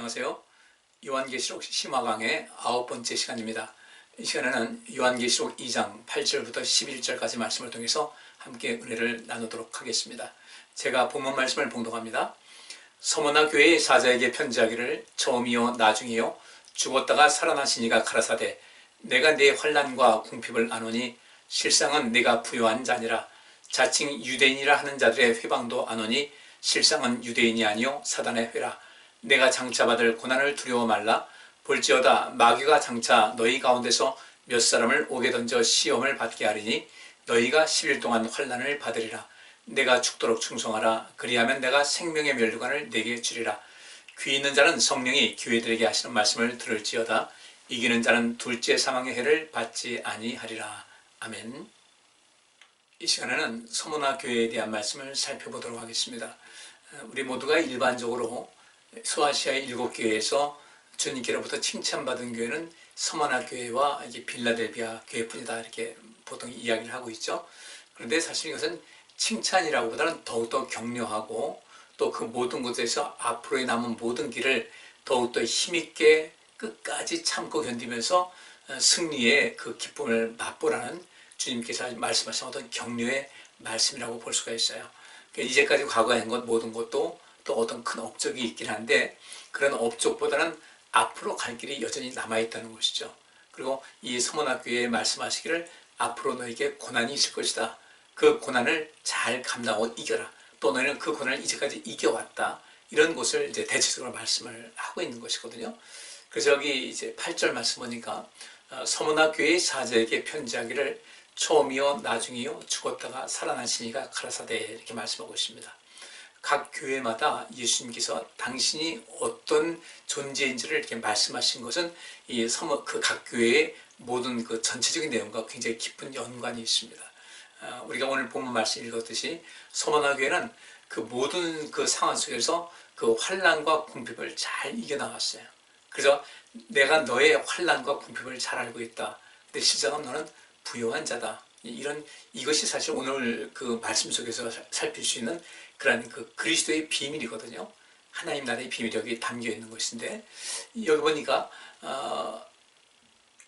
안녕하세요. 요한계시록 심화강의 9번째 시간입니다. 이 시간에는 요한계시록 2장 8절부터 11절까지 말씀을 통해서 함께 은혜를 나누도록 하겠습니다. 제가 본문 말씀을 봉독합니다. 서머나 교회의 사자에게 편지하기를 처음이요 나중이요 죽었다가 살아나신 이가 가라사대 내가 네 환난과 궁핍을 아노니 실상은 네가 부요한 자니라. 자칭 유대인이라 하는 자들의 회방도 아노니 실상은 유대인이 아니요 사단의 회라. 내가 장차 받을 고난을 두려워 말라. 볼지어다 마귀가 장차 너희 가운데서 몇 사람을 옥에 던져 시험을 받게 하리니 너희가 10일 동안 환난을 받으리라. 내가 죽도록 충성하라. 그리하면 내가 생명의 면류관을 내게 주리라. 귀 있는 자는 성령이 교회들에게 하시는 말씀을 들을지어다. 이기는 자는 둘째 사망의 해를 받지 아니하리라. 아멘. 이 시간에는 서머나 교회에 대한 말씀을 살펴보도록 하겠습니다. 우리 모두가 일반적으로 소아시아의 7교회에서 주님께로부터 칭찬받은 교회는 서머나 교회와 빌라델비아 교회뿐이다, 이렇게 보통 이야기를 하고 있죠. 그런데 사실 이것은 칭찬이라고 보다는 더욱더 격려하고 또 그 모든 곳에서 앞으로의 남은 모든 길을 더욱더 힘있게 끝까지 참고 견디면서 승리의 그 기쁨을 맛보라는 주님께서 말씀하신 어떤 격려의 말씀이라고 볼 수가 있어요. 이제까지 과거에 한 것 모든 것도 또 어떤 큰 업적이 있긴 한데 그런 업적보다는 앞으로 갈 길이 여전히 남아있다는 것이죠. 그리고 이 서머나 교회에 말씀하시기를 앞으로 너에게 고난이 있을 것이다. 그 고난을 잘 감당하고 이겨라. 또 너희는 그 고난을 이제까지 이겨왔다. 이런 것을 이제 대체적으로 말씀을 하고 있는 것이거든요. 그래서 여기 이제 8절 말씀 보니까 서머나 교회의 사자에게 편지하기를 처음이요 나중이요 죽었다가 살아나신 이가 가라사대 이렇게 말씀하고 있습니다. 각 교회마다 예수님께서 당신이 어떤 존재인지를 이렇게 말씀하신 것은 이 각 교회의 모든 그 전체적인 내용과 굉장히 깊은 연관이 있습니다. 우리가 오늘 본문 말씀 읽었듯이 서머나 교회는 그 모든 그 상황 속에서 그 환난과 궁핍을 잘 이겨나갔어요. 그래서 내가 너의 환난과 궁핍을 잘 알고 있다. 근데 실상은 너는 부요한 자다. 이것이 사실 오늘 그 말씀 속에서 살필 수 있는 그런 그 그리스도의 비밀이거든요. 하나님 나라의 비밀이 여기 담겨 있는 것인데 여기 보니까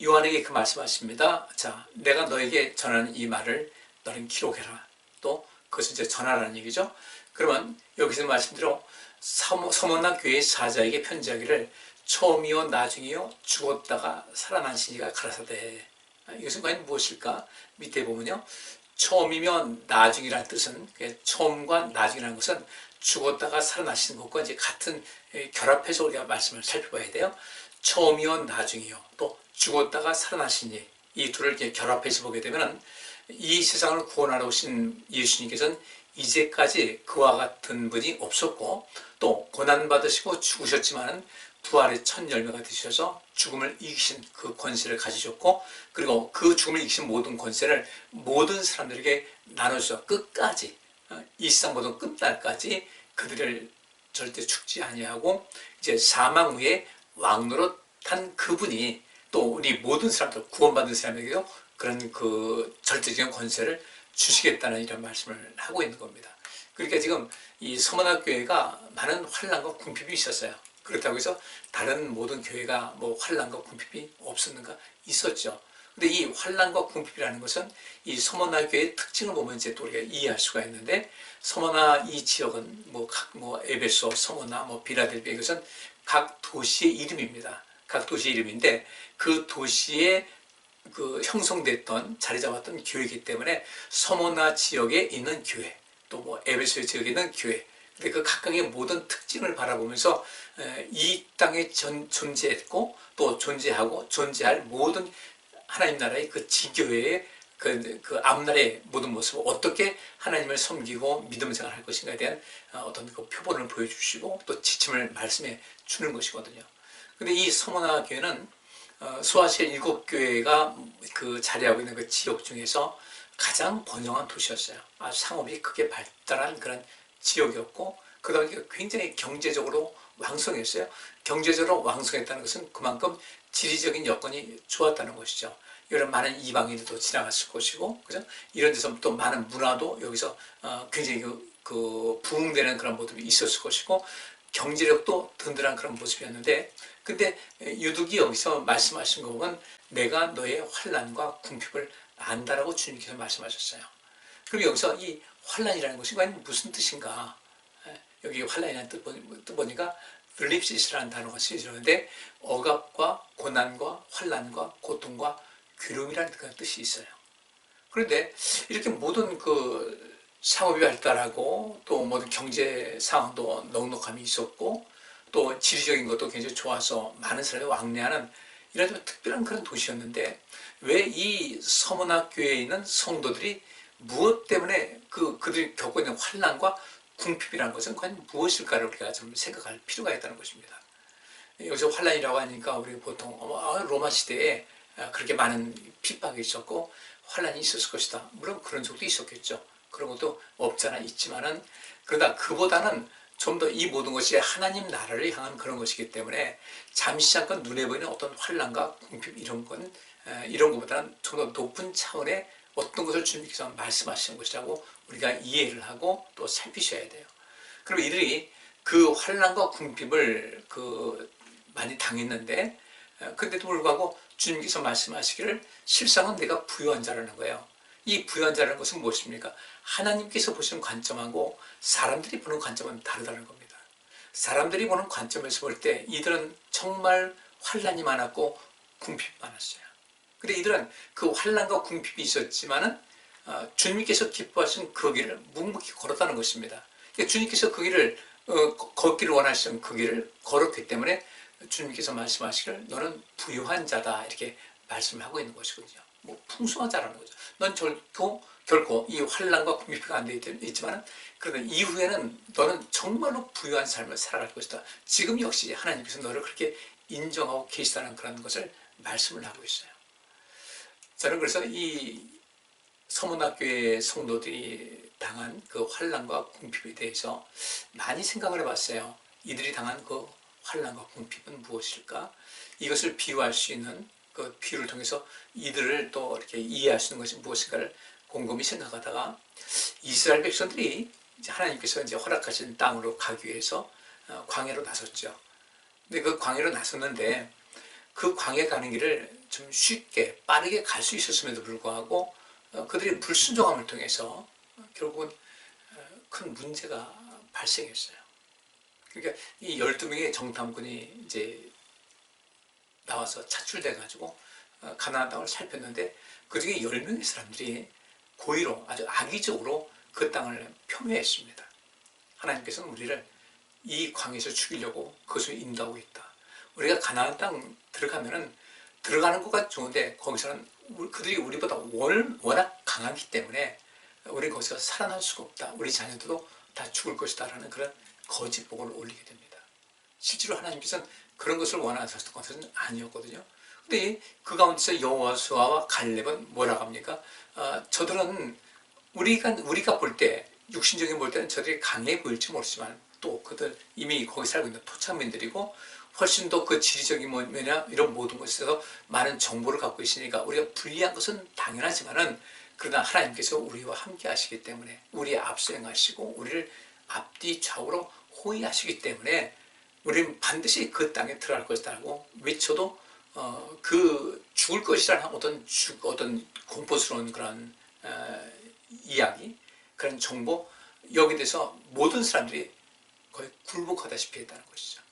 요한에게 그 말씀하십니다. 자, 내가 너에게 전하는 이 말을 너는 기록해라. 또 그것을 이제 전하라는 얘기죠. 그러면 여기서 말씀대로 서머나 교회의 사자에게 편지하기를 처음이요 나중이요 죽었다가 살아나신 이가 가라사대. 이것은 과연 무엇일까? 밑에 보면요. 처음이면 나중이라는 뜻은 처음과 나중이라는 것은 죽었다가 살아나시는 것과 이제 같은 결합해서 우리가 말씀을 살펴봐야 돼요. 처음이요 나중이요 또 죽었다가 살아나신 이 둘을 이렇게 결합해서 보게 되면 이 세상을 구원하러 오신 예수님께서는 이제까지 그와 같은 분이 없었고 또 고난받으시고 죽으셨지만 부활의 첫 열매가 되셔서 죽음을 이기신 그 권세를 가지셨고 그리고 그 죽음을 이기신 모든 권세를 모든 사람들에게 나눠서 끝까지 이 세상 모든 끝날까지 그들을 절대 죽지 아니하고 이제 사망 후에 왕노릇한 그분이 또 우리 모든 사람들 구원받은 사람에게도 그런 그 절대적인 권세를 주시겠다는 이런 말씀을 하고 있는 겁니다. 그러니까 지금 이 서머나 교회가 많은 환난과 궁핍이 있었어요. 그렇다고 해서 다른 모든 교회가 뭐 환난과 궁핍이 없었는가? 있었죠. 근데 이 환난과 궁핍이라는 것은 이 서머나 교회의 특징을 보면 이제 또 우리가 이해할 수가 있는데 서머나 이 지역은 에베소, 서머나, 빌라델비아 이것은 각 도시의 이름입니다. 각 도시의 이름인데 그 도시에 그 형성됐던 자리 잡았던 교회이기 때문에 서머나 지역에 있는 교회 또 에베소 지역에 있는 교회 근데 그 각각의 모든 특징을 바라보면서 이 땅에 존재했고 또 존재하고 존재할 모든 하나님 나라의 그 지교회의 그 앞날의 모든 모습을 어떻게 하나님을 섬기고 믿음 생활할 것인가에 대한 어떤 그 표본을 보여주시고 또 지침을 말씀해 주는 것이거든요. 근데 이 서머나 교회는 소아시아 7교회가 그 자리하고 있는 그 지역 중에서 가장 번영한 도시였어요. 아주 상업이 크게 발달한 그런 지역이었고 그러다 보니까 굉장히 경제적으로 왕성했어요. 경제적으로 왕성했다는 것은 그만큼 지리적인 여건이 좋았다는 것이죠. 이런 많은 이방인들도 지나갔을 것이고, 그죠? 이런 데서 또 많은 문화도 여기서 굉장히 그 부흥되는 그런 모습이 있었을 것이고, 경제력도 든든한 그런 모습이었는데, 근데 유독이 여기서 말씀하신 거 보면 내가 너의 환난과 궁핍을 안다라고 주님께서 말씀하셨어요. 그럼 여기서 이 환난이라는 것이 과연 무슨 뜻인가? 여기 환난이라는 뜻 보니까 블립시스라는 단어가 쓰여지는데 억압과 고난과 환난과 고통과 괴로움이라는 그런 뜻이 있어요. 그런데 이렇게 모든 그 상업이 발달하고 또 모든 경제 상황도 넉넉함이 있었고 또 지리적인 것도 굉장히 좋아서 많은 사람이 왕래하는 이런 좀 특별한 그런 도시였는데 왜 이 서문학 교회에 있는 성도들이 무엇 때문에 그들이 겪고 있는 환난과 궁핍이라는 것은 과연 무엇일까를 우리가 좀 생각할 필요가 있다는 것입니다. 여기서 환난이라고 하니까 우리 보통 로마 시대에 그렇게 많은 핍박이 있었고 환난이 있었을 것이다. 물론 그런 적도 있었겠죠. 그런 것도 없잖아 있지만은 그러다 그보다는 좀 더 이 모든 것이 하나님 나라를 향한 그런 것이기 때문에 잠시 잠깐 눈에 보이는 어떤 환난과 궁핍 이런 것보다는 좀 더 높은 차원의 어떤 것을 주님께서 말씀하시는 것이라고 우리가 이해를 하고 또 살피셔야 돼요. 그럼 이들이 그 환난과 궁핍을 많이 당했는데 근데도 불구하고 주님께서 말씀하시기를 실상은 내가 부유한 자라는 거예요. 이 부유한 자라는 것은 무엇입니까? 하나님께서 보시는 관점하고 사람들이 보는 관점은 다르다는 겁니다. 사람들이 보는 관점에서 볼 때 이들은 정말 환난이 많았고 궁핍이 많았어요. 근데 이들은 그 환난과 궁핍이 있었지만은 주님께서 기뻐하신 그 길을 묵묵히 걸었다는 것입니다. 그러니까 주님께서 그 길을 걷기를 원하시는 그 길을 걸었기 때문에 주님께서 말씀하시기를 너는 부유한 자다 이렇게 말씀하고 있는 것이거든요. 뭐 풍성한 자라는 거죠. 넌 결코 이 환난과 궁핍이 안 돼 있지만 그러나 이후에는 너는 정말로 부유한 삶을 살아갈 것이다. 지금 역시 하나님께서 너를 그렇게 인정하고 계시다는 그런 것을 말씀을 하고 있어요. 저는 그래서 이 서문학교의 성도들이 당한 그 환난과 궁핍에 대해서 많이 생각을 해봤어요. 이들이 당한 그 환난과 궁핍은 무엇일까? 이것을 비유할 수 있는 그 비유를 통해서 이들을 또 이렇게 이해할 수 있는 것이 무엇인가를 곰곰이 생각하다가 이스라엘 백성들이 이제 하나님께서 이제 허락하신 땅으로 가기 위해서 광야로 나섰죠. 근데 그 광야로 나섰는데 그 광야 가는 길을 좀 쉽게 빠르게 갈 수 있었음에도 불구하고 그들이 불순종함을 통해서 결국은 큰 문제가 발생했어요. 그러니까 이 12명의 정탐꾼이 이제 나와서 차출돼가지고 가나안 땅을 살폈는데 그 중에 10명의 사람들이 고의로 아주 악의적으로 그 땅을 표매했습니다. 하나님께서는 우리를 이 광야에서 죽이려고 그것을 인도하고 있다. 우리가 가나안 땅 들어가면은 들어가는 것가 좋은데 거기서는 그들이 우리보다 워낙 강하기 때문에 우리는 거기서 살아날 수가 없다. 우리 자녀들도 다 죽을 것이다 라는 그런 거짓복을 올리게 됩니다. 실제로 하나님께서는 그런 것을 원하셨던 것은 아니었거든요. 근데 그 가운데서 여호수아와 갈렙은 뭐라고 합니까? 저들은 우리가 볼 때 육신적인 볼 때는 저들이 강해 보일지 모르지만 또 그들 이미 거기 살고 있는 토착민들이고 훨씬 더 그 지리적인 뭐냐 이런 모든 것에서 많은 정보를 갖고 있으니까 우리가 불리한 것은 당연하지만은 그러나 하나님께서 우리와 함께 하시기 때문에 우리의 앞서 행하시고 우리를 앞뒤 좌우로 호위하시기 때문에 우리는 반드시 그 땅에 들어갈 것이라고 외쳐도 그 죽을 것이라는 어떤 공포스러운 그런 이야기 그런 정보 여기 대해서 모든 사람들이 거의 굴복하다시피 했다는 것이죠.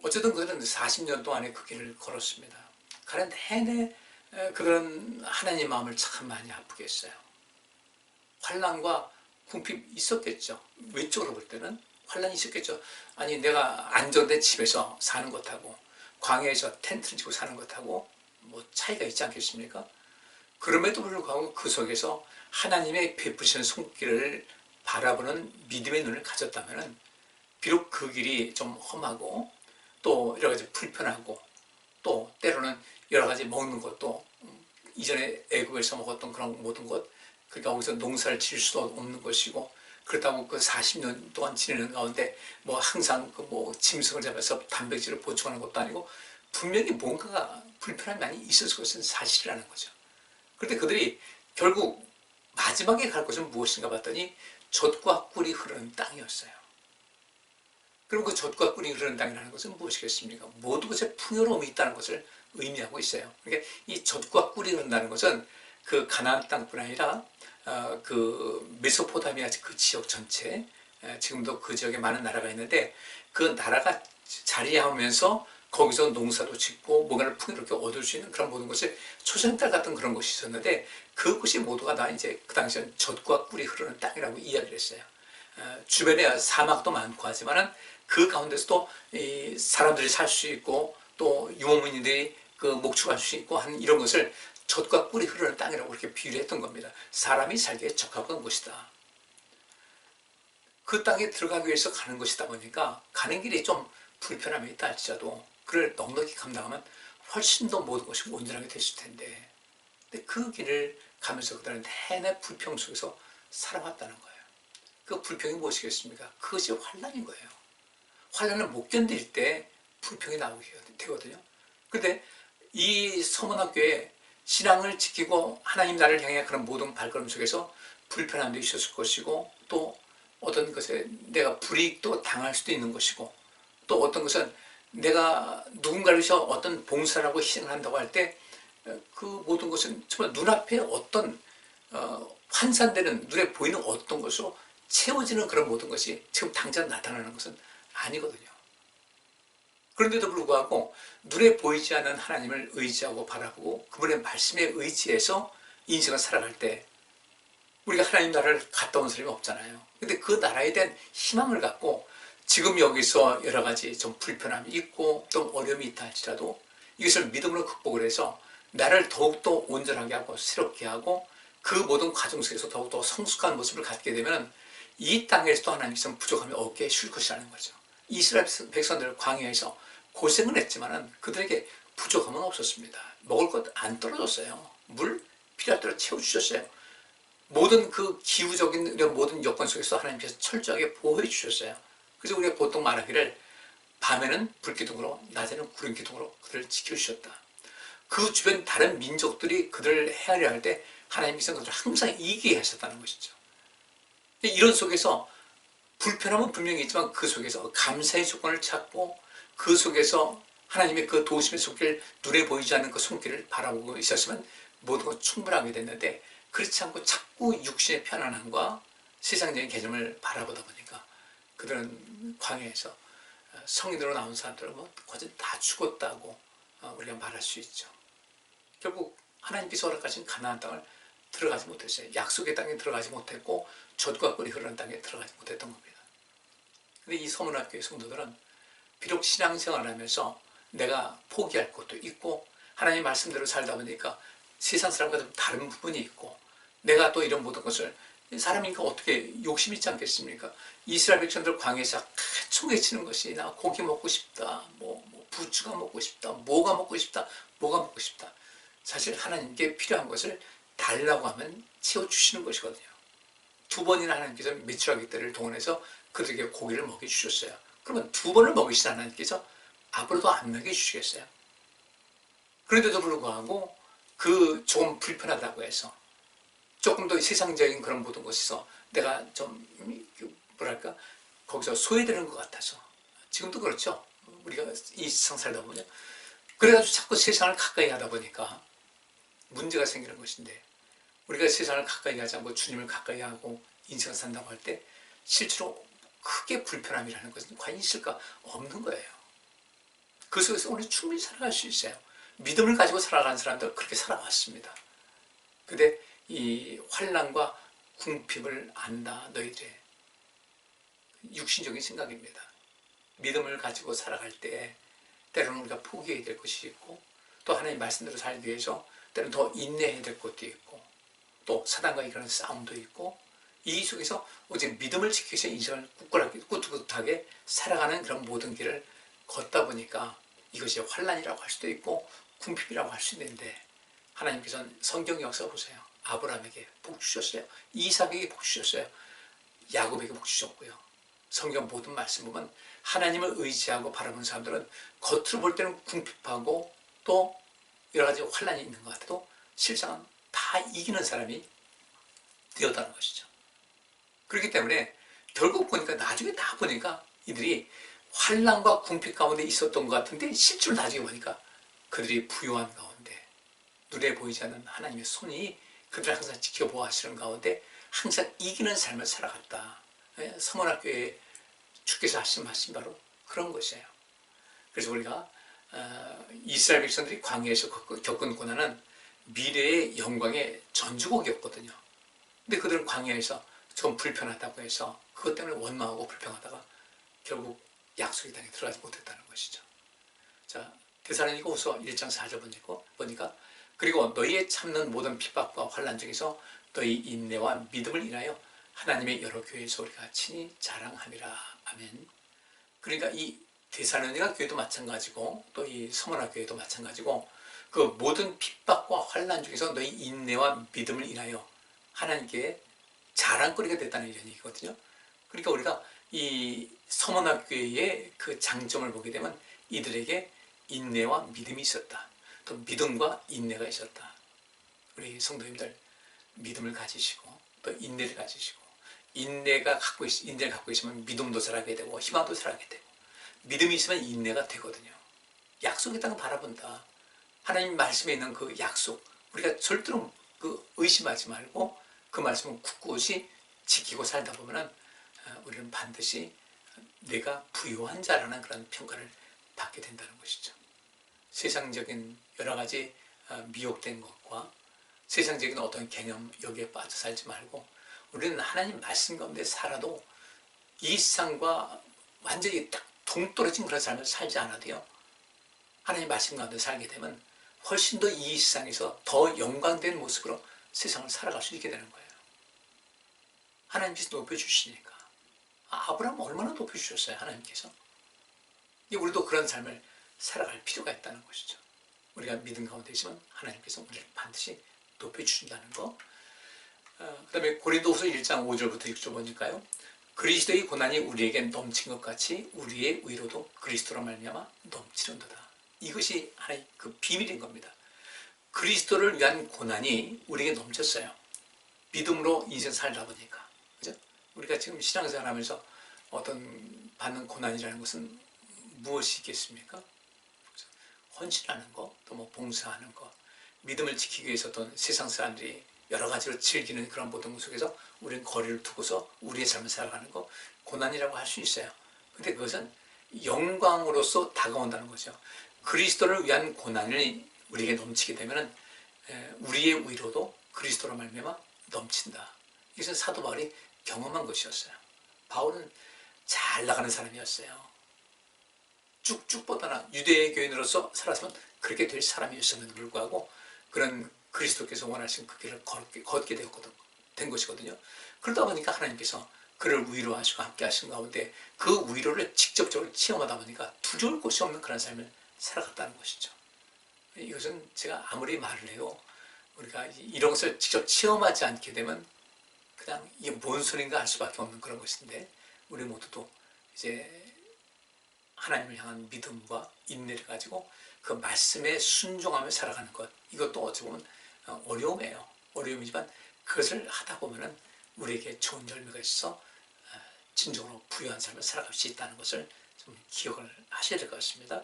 어쨌든 그들은 40년 동안의 그 길을 걸었습니다. 가는 내내 그런 하나님 마음을 참 많이 아프게 했어요. 환난과 궁핍 있었겠죠. 외적으로 볼 때는 환난이 있었겠죠. 아니 내가 안정된 집에서 사는 것하고 광야에서 텐트를 치고 사는 것하고 뭐 차이가 있지 않겠습니까? 그럼에도 불구하고 그 속에서 하나님의 베푸시는 손길을 바라보는 믿음의 눈을 가졌다면 비록 그 길이 좀 험하고 또 여러 가지 불편하고 또 때로는 여러 가지 먹는 것도 이전에 애국에서 먹었던 그런 모든 것 그러니까 거기서 농사를 지을 수도 없는 것이고 그렇다고 그 40년 동안 지내는 가운데 뭐 항상 그 뭐 짐승을 잡아서 단백질을 보충하는 것도 아니고 분명히 뭔가가 불편함이 많이 있었을 것은 사실이라는 거죠. 그런데 그들이 결국 마지막에 갈 곳은 무엇인가 봤더니 젖과 꿀이 흐르는 땅이었어요. 그럼 그 젖과 꿀이 흐르는 땅이라는 것은 무엇이겠습니까? 모든 것에 풍요로움이 있다는 것을 의미하고 있어요. 그러니까 이 젖과 꿀이 흐른다는 것은 그 가나안 땅뿐 아니라 그 메소포타미아 그 지역 전체, 지금도 그 지역에 많은 나라가 있는데 그 나라가 자리하면서 거기서 농사도 짓고 뭔가를 풍요롭게 얻을 수 있는 그런 모든 것을 초생딸 같은 그런 것이 있었는데 그것이 모두가 다 이제 그 당시엔 젖과 꿀이 흐르는 땅이라고 이야기를 했어요. 주변에 사막도 많고 하지만은 그 가운데서도 이 사람들이 살 수 있고 또 유목민들이 그 목축할 수 있고 하는 이런 것을 젖과 꿀이 흐르는 땅이라고 그렇게 비유를 했던 겁니다. 사람이 살기에 적합한 곳이다. 그 땅에 들어가기 위해서 가는 것이다 보니까 가는 길이 좀 불편함이 있다 할지라도 그를 넉넉히 감당하면 훨씬 더 모든 것이 온전하게 됐을 텐데 근데 그 길을 가면서 그들은 내내 불평 속에서 살아왔다는 거예요. 그 불평이 무엇이겠습니까? 그것이 환난인 거예요. 환난을 못 견딜 때 불평이 나오게 되거든요. 그런데 이 서문학교에 신앙을 지키고 하나님 나라를 향해 그런 모든 발걸음 속에서 불편함도 있었을 것이고 또 어떤 것에 내가 불이익도 당할 수도 있는 것이고 또 어떤 것은 내가 누군가를 위해서 어떤 봉사를 하고 희생을 한다고 할 때 그 모든 것은 정말 눈앞에 어떤 환산되는 눈에 보이는 어떤 것으로 채워지는 그런 모든 것이 지금 당장 나타나는 것은 아니거든요. 그런데도 불구하고 눈에 보이지 않는 하나님을 의지하고 바라보고 그분의 말씀에 의지해서 인생을 살아갈 때 우리가 하나님 나라를 갔다 온 사람이 없잖아요. 근데 그 나라에 대한 희망을 갖고 지금 여기서 여러 가지 좀 불편함이 있고 또 어려움이 있다 할지라도 이것을 믿음으로 극복을 해서 나를 더욱더 온전하게 하고 새롭게 하고 그 모든 과정 속에서 더욱더 성숙한 모습을 갖게 되면 이 땅에서도 하나님께서 부족함이 없게 해줄 것이라는 거죠. 이스라엘 백성들 광야에서 고생을 했지만 그들에게 부족함은 없었습니다. 먹을 것 안 떨어졌어요. 물 필요할 대로 채워주셨어요. 모든 그 기후적인 이런 모든 여건 속에서 하나님께서 철저하게 보호해 주셨어요. 그래서 우리가 보통 말하기를 밤에는 불기둥으로 낮에는 구름기둥으로 그들을 지켜주셨다. 그 주변 다른 민족들이 그들을 헤아려 할 때 하나님께서 그들을 항상 이기게 하셨다는 것이죠. 이런 속에서 불편함은 분명히 있지만 그 속에서 감사의 조건을 찾고 그 속에서 하나님의 그 도우심의 손길, 눈에 보이지 않는 그 손길을 바라보고 있었으면 모든 것 충분하게 됐는데 그렇지 않고 자꾸 육신의 편안함과 세상적인 개념을 바라보다 보니까 그들은 광야에서 성인으로 나온 사람들은 뭐 거진 다 죽었다고 우리가 말할 수 있죠. 결국 하나님께서 허락하신 가나안 땅을 들어가지 못했어요. 약속의 땅에 들어가지 못했고 젖과 꿀이 흐르는 땅에 들어가지 못했던 겁니다. 근데 이 서문학교의 성도들은 비록 신앙생활을 하면서 내가 포기할 것도 있고 하나님 말씀대로 살다 보니까 세상 사람과 좀 다른 부분이 있고 내가 또 이런 모든 것을 사람이니까 어떻게 욕심 있지 않겠습니까? 이스라엘 백성들 광야에서 계속 외치는 것이 나 고기 먹고 싶다, 부추가 먹고 싶다, 뭐가 먹고 싶다, 뭐가 먹고 싶다. 사실 하나님께 필요한 것을 달라고 하면 채워주시는 것이거든요. 2번이나 하나님께서 메추라기 떼를 동원해서 그들에게 고기를 먹여주셨어요. 그러면 2번을 먹이신 하나님께서 앞으로도 안 먹여주시겠어요? 그런데도 불구하고 그 조금 불편하다고 해서 조금 더 세상적인 그런 모든 것에서 내가 좀 뭐랄까 거기서 소외되는 것 같아서 지금도 그렇죠. 우리가 이 세상 살다 보면 그래가지고 자꾸 세상을 가까이 하다 보니까 문제가 생기는 것인데 우리가 세상을 가까이 하지 않고 주님을 가까이 하고 인생을 산다고 할 때 실제로 크게 불편함이라는 것은 과연 있을까? 없는 거예요. 그 속에서 우리 충분히 살아갈 수 있어요. 믿음을 가지고 살아가는 사람들 그렇게 살아왔습니다. 근데 이 환난과 궁핍을 안다 너희들의 육신적인 생각입니다. 믿음을 가지고 살아갈 때 때로는 우리가 포기해야 될 것이 있고 또 하나님 말씀대로 살기 위해서 때로는 더 인내해야 될 것도 있고 또 사단과 이런 싸움도 있고 이 속에서 오직 믿음을 지키기 위해서 인생을 꿋꿋하게 살아가는 그런 모든 길을 걷다 보니까 이것이 환난이라고 할 수도 있고 궁핍이라고 할 수 있는데 하나님께서는 성경 역사 보세요. 아브라함에게 복 주셨어요. 이삭에게 복 주셨어요. 야곱에게 복 주셨고요. 성경 모든 말씀 보면 하나님을 의지하고 바라보는 사람들은 겉으로 볼 때는 궁핍하고 또 여러 가지 환난이 있는 것 같아도 실상은 다 이기는 사람이 되었다는 것이죠. 그렇기 때문에 결국 보니까 나중에 다 보니까 이들이 환난과 궁핍 가운데 있었던 것 같은데 실제로 나중에 보니까 그들이 부유한 가운데 눈에 보이지 않는 하나님의 손이 그들을 항상 지켜보아 하시는 가운데 항상 이기는 삶을 살아갔다. 서문학교에 주께서 하신 말씀이 바로 그런 것이에요. 그래서 우리가 이스라엘 백성들이 광야에서 겪은 고난은 미래의 영광의 전주곡이었거든요. 근데 그들은 광야에서 좀 불편하다고 해서 그것 때문에 원망하고 불평하다가 결국 약속의 땅에 들어가지 못했다는 것이죠. 자, 데살로니가후서 1장 4절 보니까 그리고 너희의 참는 모든 핍박과 환난 중에서 너희 인내와 믿음을 인하여 하나님의 여러 교회에서 우리가 친히 자랑함이라. 아멘. 그러니까 이 데살로니가 교회도 마찬가지고 또 이 서머나 교회도 마찬가지고 그 모든 핍박과 환난 중에서 너희 인내와 믿음을 인하여 하나님께 자랑거리가 됐다는 이런 얘기거든요. 그러니까 우리가 이 서머나 교회의 그 장점을 보게 되면 이들에게 인내와 믿음이 있었다. 또 믿음과 인내가 있었다. 우리 성도님들 믿음을 가지시고 또 인내를 가지시고 인내를 갖고 있으면 믿음도 자라게 되고 희망도 자라게 되고 믿음이 있으면 인내가 되거든요. 약속의 땅을 바라본다. 하나님 말씀에 있는 그 약속 우리가 절대로 그 의심하지 말고 그 말씀을 굳굳이 지키고 살다 보면은 우리는 반드시 내가 부유한 자라는 그런 평가를 받게 된다는 것이죠. 세상적인 여러 가지 미혹된 것과 세상적인 어떤 개념 여기에 빠져 살지 말고 우리는 하나님 말씀 가운데 살아도 이 세상과 완전히 딱 동떨어진 그런 삶을 살지 않아도요. 하나님 말씀 가운데 살게 되면 훨씬 더 이 세상에서 더 영광된 모습으로 세상을 살아갈 수 있게 되는 거예요. 하나님께서 높여주시니까. 아브라함 얼마나 높여주셨어요, 하나님께서. 우리도 그런 삶을 살아갈 필요가 있다는 것이죠. 우리가 믿음 가운데 있으면 하나님께서 우리를 반드시 높여주신다는 거. 그 다음에 고린도후서 1장 5절부터 6절 보니까요. 그리스도의 고난이 우리에게 넘친 것 같이 우리의 의로도 그리스도로 말미암아 넘치는도다. 이것이 하나의 그 비밀인 겁니다. 그리스도를 위한 고난이 우리에게 넘쳤어요. 믿음으로 인생 살다 보니까. 그죠? 우리가 지금 신앙생활 하면서 어떤 받는 고난이라는 것은 무엇이 있겠습니까? 헌신하는 거, 또 뭐 봉사하는 거, 믿음을 지키기 위해서 어떤 세상 사람들이 여러 가지로 즐기는 그런 모든 것 속에서 우리는 거리를 두고서 우리의 삶을 살아가는 거 고난이라고 할 수 있어요. 근데 그것은 영광으로서 다가온다는 거죠. 그리스도를 위한 고난이 우리에게 넘치게 되면 우리의 의로도 그리스도로 말미암아 넘친다. 이것은 사도 바울이 경험한 것이었어요. 바울은 잘 나가는 사람이었어요. 쭉쭉 뻗어나 유대의 교인으로서 살았으면 그렇게 될 사람이었음에도 불구하고 그런 그리스도께서 원하신 그 길을 걷게 된 것이거든요. 그러다 보니까 하나님께서 그를 위로하시고 함께 하신 가운데 그 위로를 직접적으로 체험하다 보니까 두려울 곳이 없는 그런 삶을 살아갔다는 것이죠. 이것은 제가 아무리 말을 해도 우리가 이런 것을 직접 체험하지 않게 되면 그냥 이게 뭔 소린가 할 수밖에 없는 그런 것인데 우리 모두도 이제 하나님을 향한 믿음과 인내를 가지고 그 말씀에 순종하며 살아가는 것 이것도 어찌 보면 어려움이에요. 어려움이지만 그것을 하다 보면은 우리에게 좋은 열매가 있어 진정으로 부유한 삶을 살아갈 수 있다는 것을 좀 기억을 하셔야 될 것 같습니다.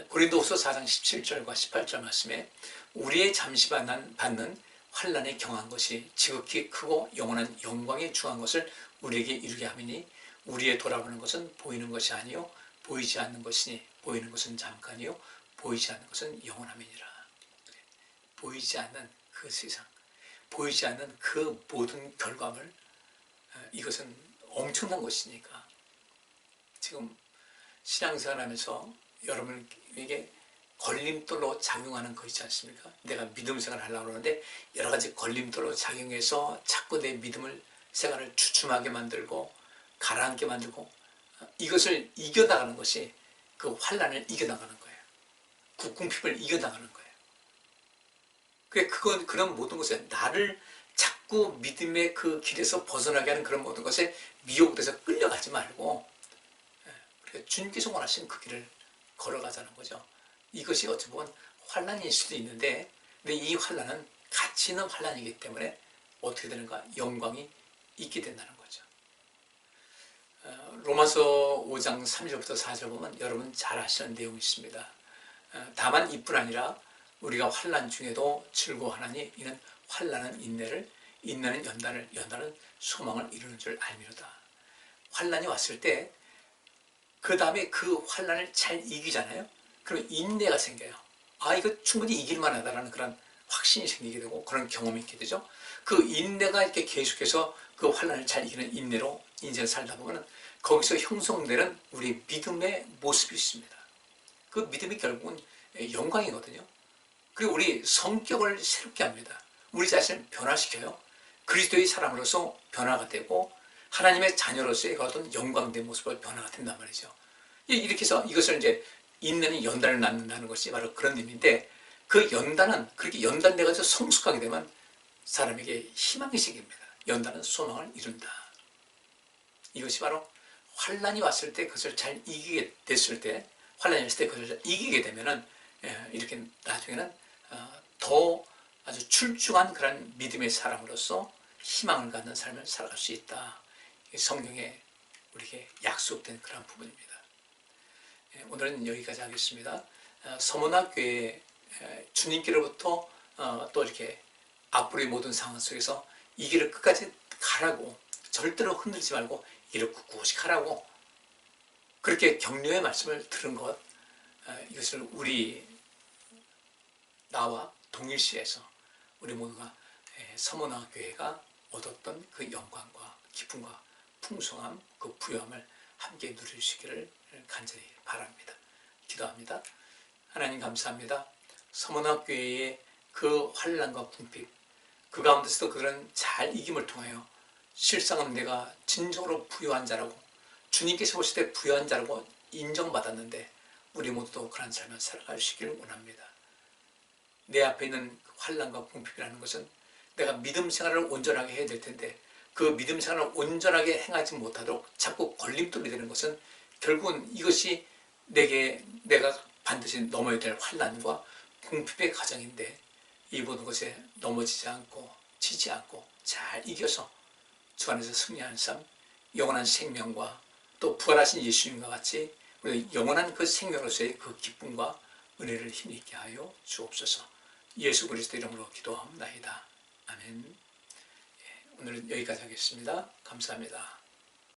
고린도후서 4장 17절과 18절 말씀에 우리의 잠시 받는 환난에 경한 것이 지극히 크고 영원한 영광에 중한 것을 우리에게 이루게 하미니 우리의 돌아보는 것은 보이는 것이 아니요 보이지 않는 것이니 보이는 것은 잠깐이요 보이지 않는 것은 영원함이니라. 보이지 않는 그 세상, 보이지 않는 그 모든 결과물 이것은 엄청난 것이니까 지금 신앙생활 하면서 여러분에게 걸림돌로 작용하는 거 있지 않습니까? 내가 믿음 생활을 하려고 하는데 여러 가지 걸림돌로 작용해서 자꾸 내 믿음을 생활을 주춤하게 만들고 가라앉게 만들고 이것을 이겨나가는 것이 그 환난을 이겨나가는 거예요. 궁핍을 이겨나가는 거예요. 그런 모든 것에 나를 자꾸 믿음의 그 길에서 벗어나게 하는 그런 모든 것에 미혹돼서 끌려가지 말고 주님께서 원하시는 그 길을 걸어가자는 거죠. 이것이 어찌 보면 환난일 수도 있는데 근데 이 환난은 가치 있는 환난이기 때문에 어떻게 되는가? 영광이 있게 된다는 거죠. 로마서 5장 3절부터 4절 보면 여러분 잘 아시는 내용이 있습니다. 다만 이뿐 아니라 우리가 환난 중에도 즐거워하나니 이는 환난은 인내를, 인내는 연단을, 연단은 소망을 이루는 줄 알미로다. 환난이 왔을 때 그 다음에 그 환난을 잘 이기잖아요. 그럼 인내가 생겨요. 아, 이거 충분히 이길 만하다라는 그런 확신이 생기게 되고 그런 경험이 있게 되죠. 그 인내가 이렇게 계속해서 그 환난을 잘 이기는 인내로 인생을 살다 보면 거기서 형성되는 우리 믿음의 모습이 있습니다. 그 믿음이 결국은 영광이거든요. 그리고 우리 성격을 새롭게 합니다. 우리 자신을 변화시켜요. 그리스도의 사람으로서 변화가 되고 하나님의 자녀로서의 어떤 영광된 모습으로 변화가 된단 말이죠. 이렇게 해서 이것을 이제 인내는 연단을 낳는다는 것이 바로 그런 의미인데, 그 연단은 그렇게 연단돼가지고 성숙하게 되면 사람에게 희망이 생깁니다. 연단은 소망을 이룬다. 이것이 바로 환난이 왔을 때 그것을 잘 이기게 됐을 때, 환난이 왔을 때 그것을 잘 이기게 되면은 이렇게 나중에는 더 아주 출중한 그런 믿음의 사람으로서 희망을 갖는 삶을 살아갈 수 있다. 성경에 우리에게 약속된 그런 부분입니다. 오늘은 여기까지 하겠습니다. 서문학교회 주님께로부터 또 이렇게 앞으로의 모든 상황 속에서 이 길을 끝까지 가라고, 절대로 흔들지 말고 이 길을 꿋꿋이 가라고 그렇게 격려의 말씀을 들은 것, 이것을 나와 동일시해서 우리 모두가 서문학교회가 얻었던 그 영광과 기쁨과 풍성함, 그 부요함을 함께 누리시기를 간절히 바랍니다. 기도합니다. 하나님 감사합니다. 서문학교회의 그 환난과 궁핍, 그 가운데서도 그들은 잘 이김을 통하여 실상은 내가 진정으로 부유한 자라고, 주님께서 보실 때 부유한 자라고 인정받았는데 우리 모두도 그런 삶을 살아가시기를 원합니다. 내 앞에 있는 환난과 궁핍이라는 것은 내가 믿음 생활을 온전하게 해야 될 텐데 그 믿음 생활을 온전하게 행하지 못하도록 자꾸 걸림돌이 되는 것은 결국은 이것이 내가 반드시 넘어야 될 환난과 궁핍의 과정인데, 이 모든 것에 넘어지지 않고 지지 않고 잘 이겨서 주 안에서 승리하는 삶, 영원한 생명과 또 부활하신 예수님과 같이 우리 영원한 그 생명으로서의 그 기쁨과 은혜를 힘있게 하여 주옵소서. 예수 그리스도 이름으로 기도하옵나이다. 아멘. 오늘은 여기까지 하겠습니다. 감사합니다.